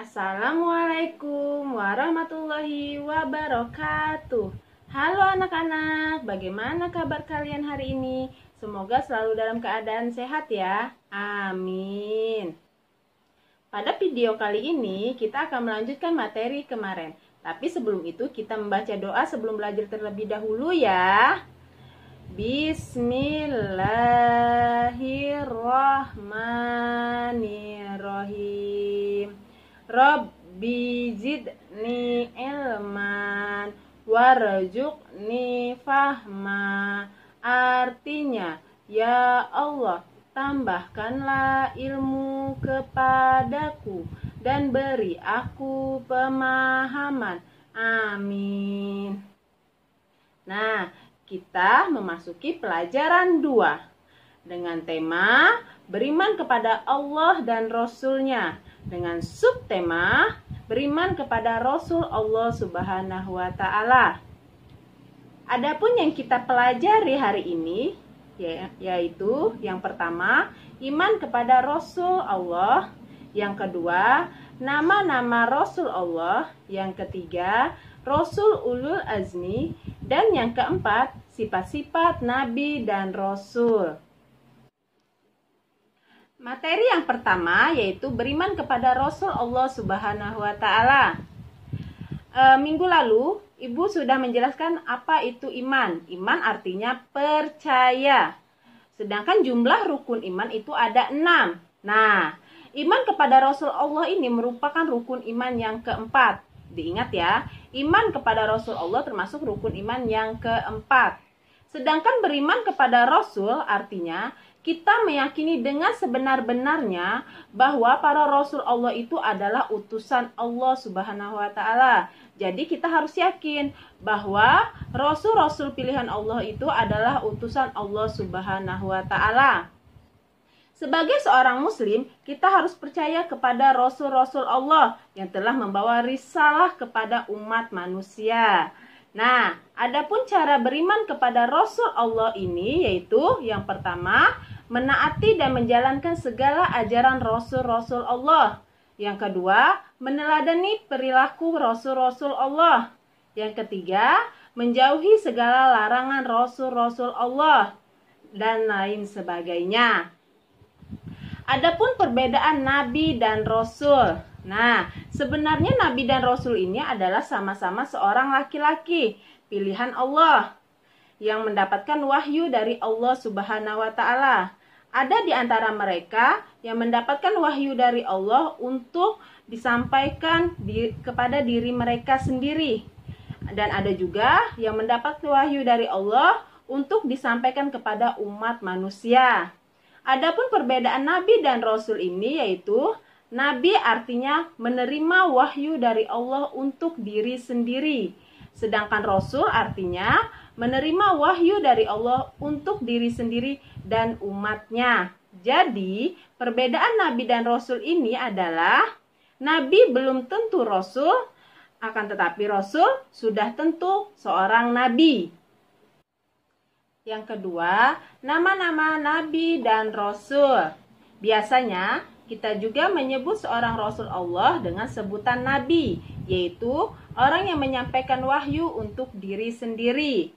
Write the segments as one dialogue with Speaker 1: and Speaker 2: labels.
Speaker 1: Assalamualaikum warahmatullahi wabarakatuh. Halo anak-anak, bagaimana kabar kalian hari ini? Semoga selalu dalam keadaan sehat ya. Amin. Pada video kali ini kita akan melanjutkan materi kemarin. Tapi sebelum itu kita membaca doa sebelum belajar terlebih dahulu ya. Bismillahirrahmanirrahim. Rabbi zidni ilman warzuqni fahma. Artinya, ya Allah, tambahkanlah ilmu kepadaku dan beri aku pemahaman. Amin. Nah, kita memasuki pelajaran 2 dengan tema beriman kepada Allah dan Rasul-Nya, dengan subtema beriman kepada Rasul Allah Subhanahu wa Ta'ala. Adapun yang kita pelajari hari ini yaitu yang pertama, iman kepada Rasul Allah, yang kedua, nama-nama Rasul Allah, yang ketiga, Rasul Ulul Azmi, dan yang keempat, sifat-sifat Nabi dan Rasul. Materi yang pertama yaitu beriman kepada Rasul Allah Subhanahu wa Ta'ala. Minggu lalu Ibu sudah menjelaskan apa itu iman. Iman artinya percaya. Sedangkan jumlah rukun iman itu ada 6. Nah, iman kepada Rasul Allah ini merupakan rukun iman yang keempat. Diingat ya, iman kepada Rasul Allah termasuk rukun iman yang keempat. Sedangkan beriman kepada Rasul artinya kita meyakini dengan sebenar-benarnya bahwa para Rasul Allah itu adalah utusan Allah Subhanahu wa Ta'ala. Jadi kita harus yakin bahwa Rasul-Rasul pilihan Allah itu adalah utusan Allah Subhanahu wa Ta'ala. Sebagai seorang muslim, kita harus percaya kepada Rasul-Rasul Allah yang telah membawa risalah kepada umat manusia. Nah, adapun cara beriman kepada Rasul Allah ini yaitu yang pertama, menaati dan menjalankan segala ajaran Rasul-Rasul Allah. Yang kedua, meneladani perilaku Rasul-Rasul Allah. Yang ketiga, menjauhi segala larangan Rasul-Rasul Allah dan lain sebagainya. Adapun perbedaan Nabi dan Rasul. Nah, sebenarnya Nabi dan Rasul ini adalah sama-sama seorang laki-laki pilihan Allah yang mendapatkan wahyu dari Allah Subhanahu wa Ta'ala. Ada di antara mereka yang mendapatkan wahyu dari Allah untuk disampaikan kepada diri mereka sendiri. Dan ada juga yang mendapat wahyu dari Allah untuk disampaikan kepada umat manusia. Adapun perbedaan Nabi dan Rasul ini yaitu Nabi artinya menerima wahyu dari Allah untuk diri sendiri. Sedangkan Rasul artinya menerima wahyu dari Allah untuk diri sendiri dan umatnya. Jadi, perbedaan Nabi dan Rasul ini adalah Nabi belum tentu Rasul, akan tetapi Rasul sudah tentu seorang Nabi. Yang kedua, nama-nama Nabi dan Rasul. Biasanya, kita juga menyebut seorang Rasul Allah dengan sebutan Nabi, yaitu orang yang menyampaikan wahyu untuk diri sendiri.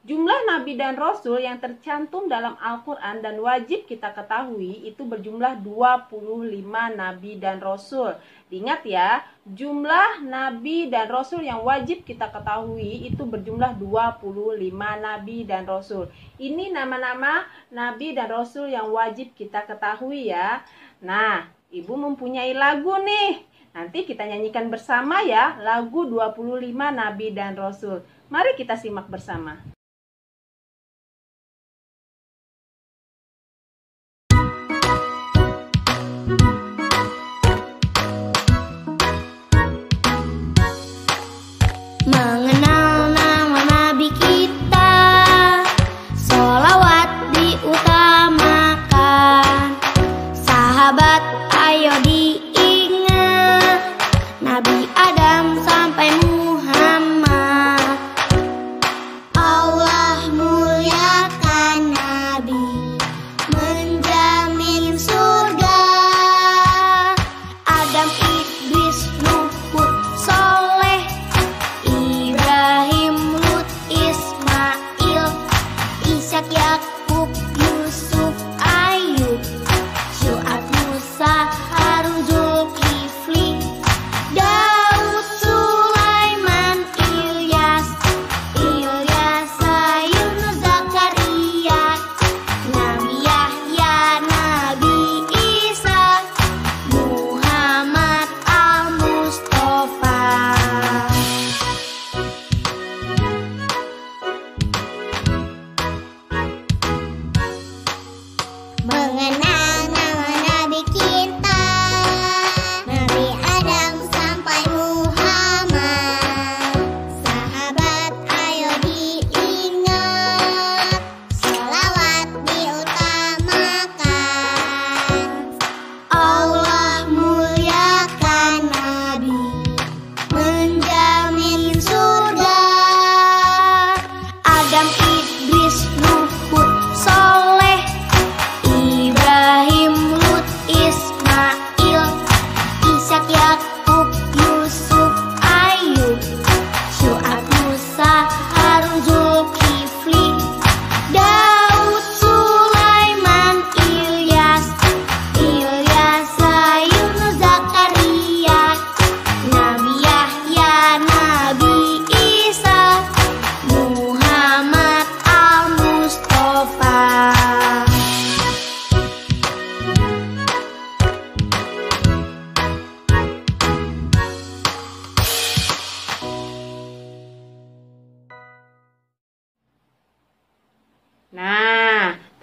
Speaker 1: Jumlah Nabi dan Rasul yang tercantum dalam Al-Quran dan wajib kita ketahui itu berjumlah 25 Nabi dan Rasul. Diingat ya, jumlah Nabi dan Rasul yang wajib kita ketahui itu berjumlah 25 Nabi dan Rasul. Ini nama-nama Nabi dan Rasul yang wajib kita ketahui ya. Nah, Ibu mempunyai lagu nih. Nanti kita nyanyikan bersama ya, lagu 25 Nabi dan Rasul. Mari kita simak bersama.
Speaker 2: Mengenal nama Nabi kita, sholawat diutamakan. Sahabat ayo diingat, Nabi Adam sampai Muhammad. Allah muliakan Nabi, menjamin surga. Adam, Iblis,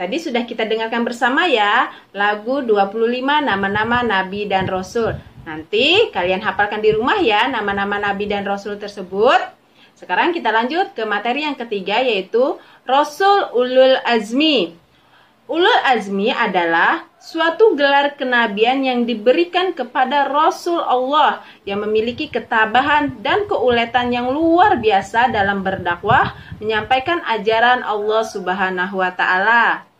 Speaker 1: Tadi sudah kita dengarkan bersama ya, lagu 25 nama-nama Nabi dan Rasul. Nanti kalian hafalkan di rumah ya nama-nama Nabi dan Rasul tersebut. Sekarang kita lanjut ke materi yang ketiga, yaitu Rasul Ulul Azmi. Ulul Azmi adalah suatu gelar kenabian yang diberikan kepada Rasul Allah yang memiliki ketabahan dan keuletan yang luar biasa dalam berdakwah, menyampaikan ajaran Allah Subhanahu wa Ta'ala.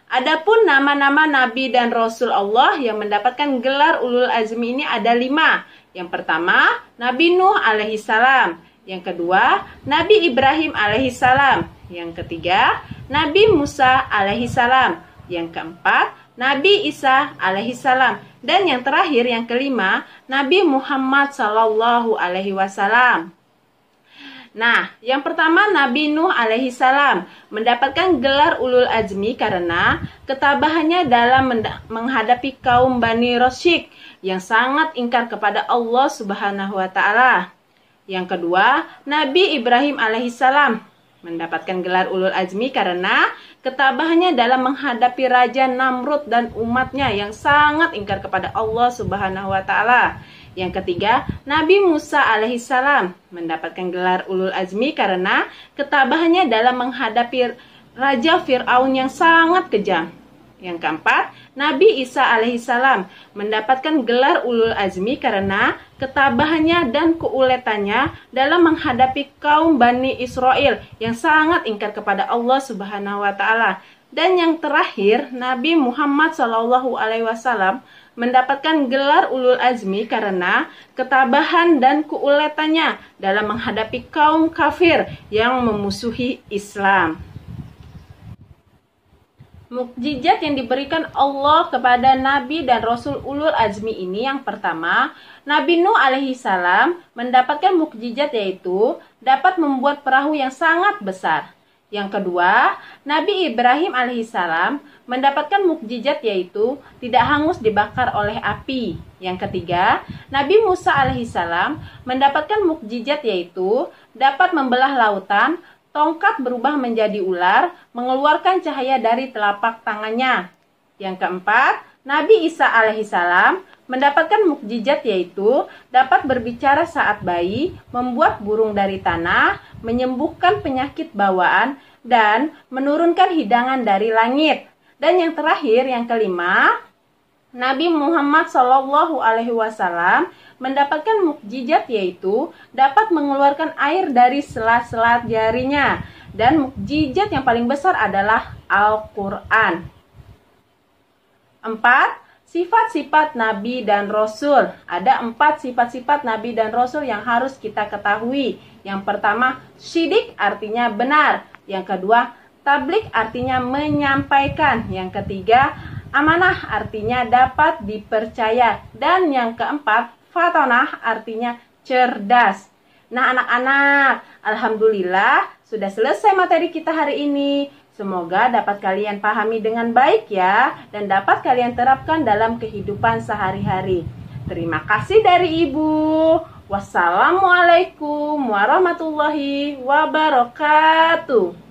Speaker 1: Adapun nama-nama Nabi dan Rasul Allah yang mendapatkan gelar Ulul Azmi ini ada 5. Yang pertama, Nabi Nuh alaihissalam. Yang kedua, Nabi Ibrahim alaihissalam. Yang ketiga, Nabi Musa alaihissalam. Yang keempat, Nabi Isa alaihissalam. Dan yang terakhir, yang kelima, Nabi Muhammad sallallahu alaihi wasallam. Nah, yang pertama Nabi Nuh alaihissalam mendapatkan gelar Ulul Azmi karena ketabahannya dalam menghadapi kaum Bani Rasyik yang sangat ingkar kepada Allah Subhanahu wa Ta'ala. Yang kedua, Nabi Ibrahim alaihissalam mendapatkan gelar Ulul Azmi karena ketabahannya dalam menghadapi Raja Namrud dan umatnya yang sangat ingkar kepada Allah Subhanahu wa Ta'ala. Yang ketiga, Nabi Musa alaihissalam mendapatkan gelar Ulul Azmi karena ketabahannya dalam menghadapi Raja Fir'aun yang sangat kejam. Yang keempat, Nabi Isa alaihissalam mendapatkan gelar Ulul Azmi karena ketabahannya dan keuletannya dalam menghadapi kaum Bani Israel yang sangat ingkar kepada Allah Subhanahu wa Ta'ala. Dan yang terakhir, Nabi Muhammad SAW mendapatkan gelar Ulul Azmi karena ketabahan dan keuletannya dalam menghadapi kaum kafir yang memusuhi Islam. Mukjizat yang diberikan Allah kepada Nabi dan Rasul Ulul Azmi ini, yang pertama, Nabi Nuh alaihissalam mendapatkan mukjizat yaitu dapat membuat perahu yang sangat besar. Yang kedua, Nabi Ibrahim alaihissalam mendapatkan mukjizat yaitu tidak hangus dibakar oleh api. Yang ketiga, Nabi Musa alaihissalam mendapatkan mukjizat yaitu dapat membelah lautan, tongkat berubah menjadi ular, mengeluarkan cahaya dari telapak tangannya. Yang keempat, Nabi Isa alaihissalam mendapatkan mukjizat yaitu dapat berbicara saat bayi, membuat burung dari tanah, menyembuhkan penyakit bawaan, dan menurunkan hidangan dari langit. Dan yang terakhir, yang kelima, Nabi Muhammad SAW mendapatkan mukjizat yaitu dapat mengeluarkan air dari sela-sela jarinya. Dan mukjizat yang paling besar adalah Al-Quran. 4. Sifat-sifat Nabi dan Rasul. Ada 4 sifat-sifat Nabi dan Rasul yang harus kita ketahui. Yang pertama, syidik artinya benar. Yang kedua, tablik artinya menyampaikan. Yang ketiga, amanah artinya dapat dipercaya. Dan yang keempat, fatonah artinya cerdas. Nah anak-anak, alhamdulillah sudah selesai materi kita hari ini. Semoga dapat kalian pahami dengan baik ya, dan dapat kalian terapkan dalam kehidupan sehari-hari. Terima kasih dari Ibu. Wassalamualaikum warahmatullahi wabarakatuh.